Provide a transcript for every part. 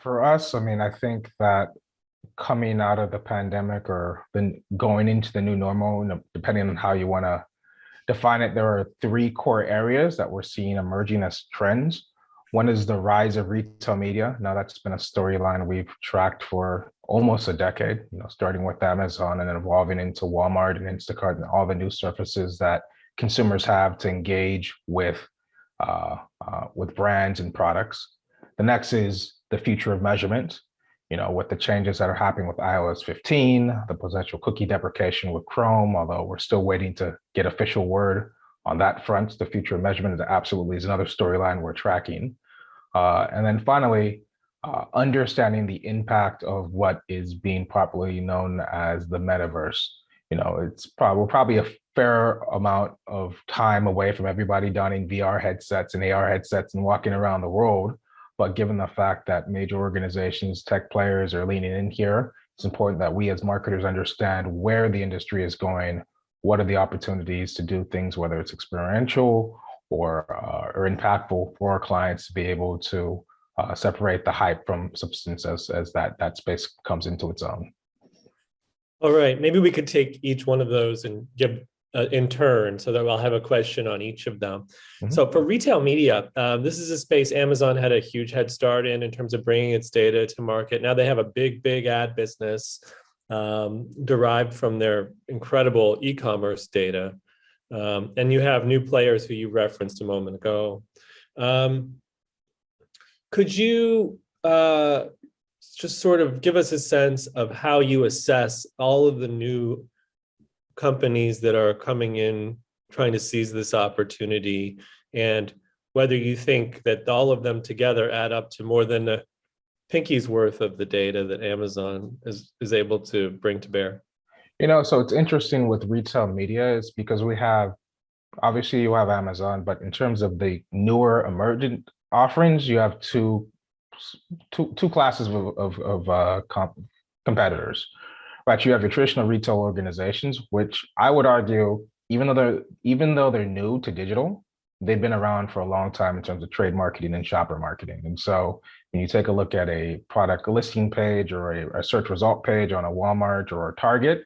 For us, I mean, I think that coming out of the pandemic or then going into the new normal, depending on how you want to define it, there are three core areas that we're seeing emerging as trends. One is the rise of retail media. Now that's been a storyline we've tracked for almost a decade, starting with Amazon and then evolving into Walmart and Instacart and all the new surfaces that consumers have to engage with brands and products. The next is the future of measurement, with the changes that are happening with iOS 15, the potential cookie deprecation with Chrome, although we're still waiting to get official word on that front. The future of measurement absolutely is another storyline we're tracking. And then finally, understanding the impact of what is being popularly known as the metaverse. We're probably a fair amount of time away from everybody donning VR headsets and AR headsets and walking around the world. But given the fact that major organizations, tech players are leaning in here, it's important that we as marketers understand where the industry is going, what are the opportunities to do things, whether it's experiential or impactful for our clients to be able to separate the hype from substance as that space comes into its own. All right, maybe we could take each one of those and give in turn so that I'll have a question on each of them. Mm-hmm. So for retail media, this is a space Amazon had a huge head start in terms of bringing its data to market. Now they have a big ad business derived from their incredible e-commerce data. And you have new players who you referenced a moment ago. Could you just sort of give us a sense of how you assess all of the new companies that are coming in, trying to seize this opportunity, and whether you think that all of them together add up to more than a pinky's worth of the data that Amazon is able to bring to bear? So it's interesting with retail media is because obviously you have Amazon, but in terms of the newer emergent offerings, you have two classes of competitors. Right, you have your traditional retail organizations, which I would argue, even though they're new to digital, they've been around for a long time in terms of trade marketing and shopper marketing. And so when you take a look at a product listing page or a search result page on a Walmart or a Target,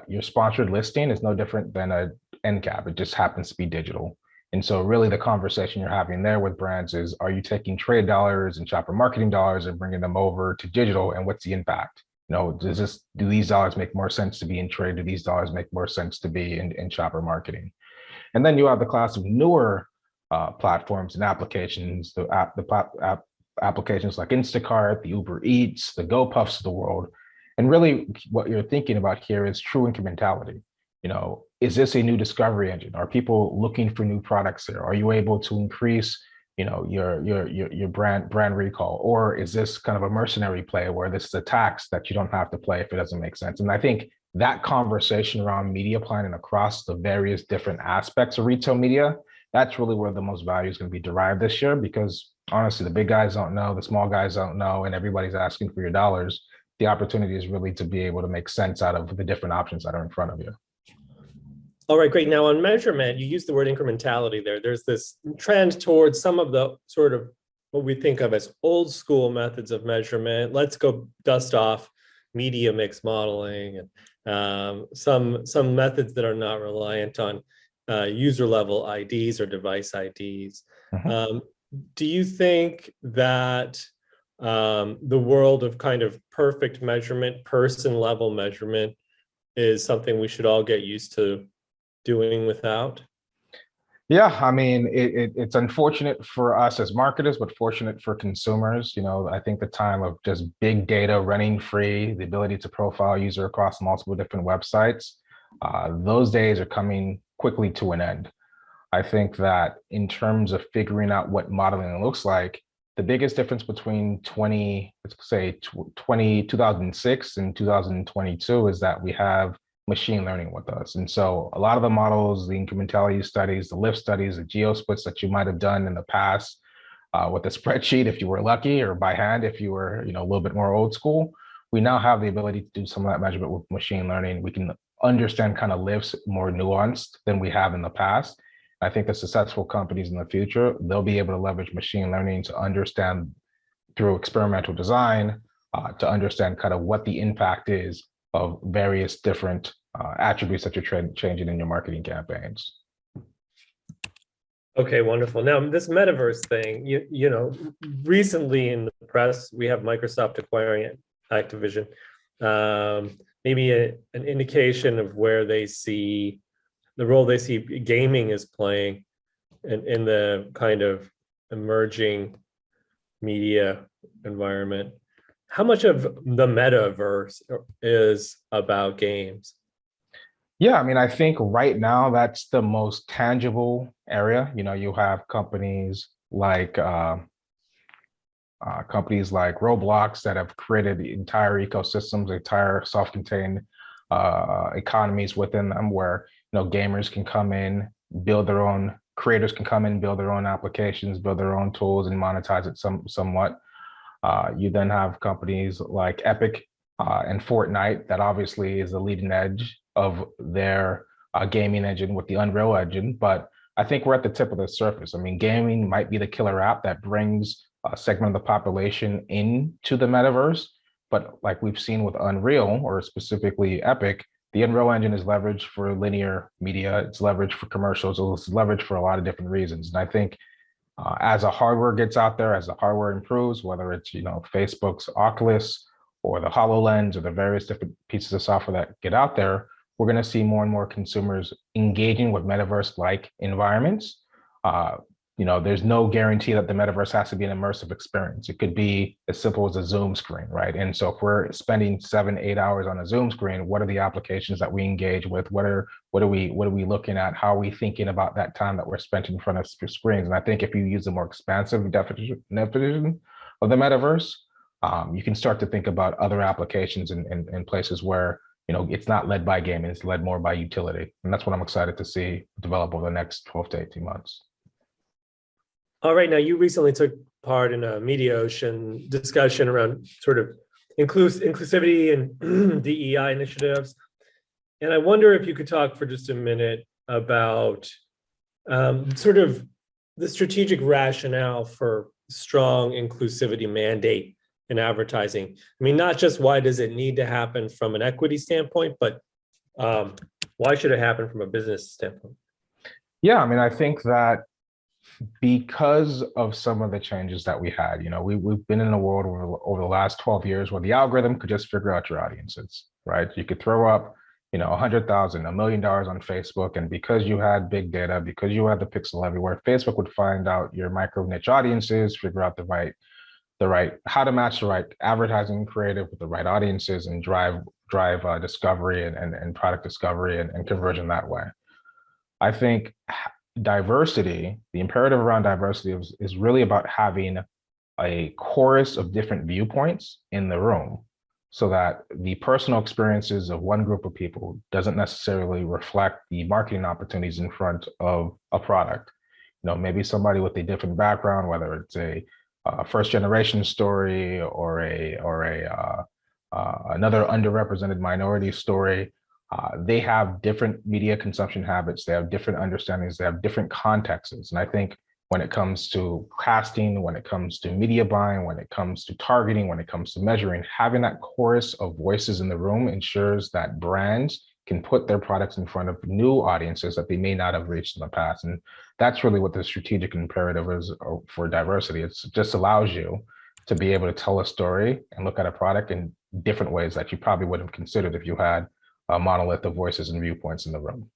your sponsored listing is no different than an end cap. It just happens to be digital. And so really the conversation you're having there with brands is, are you taking trade dollars and shopper marketing dollars and bringing them over to digital, and what's the impact? Do these dollars make more sense to be in trade? Do these dollars make more sense to be in shopper marketing? And then you have the class of newer platforms and applications, applications like Instacart, the Uber Eats, the Gopuffs of the world. And really what you're thinking about here is true incrementality. Is this a new discovery engine? Are people looking for new products there? Are you able to increase your brand recall, or is this kind of a mercenary play where this is a tax that you don't have to play if it doesn't make sense? And I think that conversation around media planning across the various different aspects of retail media, that's really where the most value is going to be derived this year, because honestly, the big guys don't know, the small guys don't know, and everybody's asking for your dollars. The opportunity is really to be able to make sense out of the different options that are in front of you. All right, great. Now on measurement, you use the word incrementality there. There's this trend towards some of the sort of what we think of as old school methods of measurement. Let's go dust off media mix modeling and some methods that are not reliant on user level IDs or device IDs. Mm-hmm. Do you think that the world of kind of perfect measurement, person level measurement, is something we should all get used to doing without? Yeah, I mean, it's unfortunate for us as marketers, but fortunate for consumers. I think the time of just big data running free, the ability to profile user across multiple different websites, those days are coming quickly to an end. I think that in terms of figuring out what modeling looks like, the biggest difference between 2006 and 2022 is that we have machine learning with us. And so a lot of the models, the incrementality studies, the lift studies, the geo splits that you might have done in the past with a spreadsheet if you were lucky, or by hand if you were a little bit more old school, we now have the ability to do some of that measurement with machine learning. We can understand kind of lifts more nuanced than we have in the past. I think the successful companies in the future, they'll be able to leverage machine learning to understand through experimental design to understand kind of what the impact is of various different attributes that you're changing in your marketing campaigns. Okay, wonderful. Now, this metaverse thing, you know, recently in the press, we have Microsoft acquiring Activision. Maybe an indication of where they see the role they see gaming is playing in the kind of emerging media environment. How much of the metaverse is about games? Yeah, I mean, I think right now that's the most tangible area. You know, you have companies like Roblox that have created entire ecosystems, entire self-contained economies within them, where gamers can come in, build their own, creators can come in, build their own applications, build their own tools, and monetize it somewhat. You then have companies like Epic and Fortnite that obviously is the leading edge of their gaming engine with the Unreal Engine, but I think we're at the tip of the surface. I mean, gaming might be the killer app that brings a segment of the population into the metaverse, but like we've seen with Unreal, or specifically Epic, the Unreal Engine is leveraged for linear media, it's leveraged for commercials, it's leveraged for a lot of different reasons. And I think as the hardware gets out there, as the hardware improves, whether it's Facebook's Oculus or the HoloLens or the various different pieces of software that get out there, we're going to see more and more consumers engaging with metaverse-like environments. There's no guarantee that the metaverse has to be an immersive experience. It could be as simple as a Zoom screen, right? And so if we're spending 7-8 hours on a Zoom screen, what are the applications that we engage with? What are we looking at? How are we thinking about that time that we're spent in front of screens? And I think if you use a more expansive definition of the metaverse, you can start to think about other applications in places where it's not led by gaming, it's led more by utility. And that's what I'm excited to see develop over the next 12 to 18 months. All right, now you recently took part in a Mediaocean discussion around sort of inclusivity and DEI initiatives. And I wonder if you could talk for just a minute about sort of the strategic rationale for strong inclusivity mandate in advertising. I mean, not just why does it need to happen from an equity standpoint, but why should it happen from a business standpoint? Yeah, I mean, I think that because of some of the changes that we had, we've been in a world over the last 12 years where the algorithm could just figure out your audiences, right? You could throw up, $100,000, $1 million on Facebook, and because you had big data, because you had the pixel everywhere, Facebook would find out your micro niche audiences, figure out how to match the right advertising creative with the right audiences, and drive discovery and product discovery and conversion that way. I think diversity, the imperative around diversity is really about having a chorus of different viewpoints in the room so that the personal experiences of one group of people doesn't necessarily reflect the marketing opportunities in front of a product. Maybe somebody with a different background, whether it's a first generation story or another underrepresented minority story, they have different media consumption habits, they have different understandings, they have different contexts. And I think when it comes to casting, when it comes to media buying, when it comes to targeting, when it comes to measuring, having that chorus of voices in the room ensures that brands can put their products in front of new audiences that they may not have reached in the past. And that's really what the strategic imperative is for diversity. It just allows you to be able to tell a story and look at a product in different ways that you probably would have considered if you had a monolith of voices and viewpoints in the room.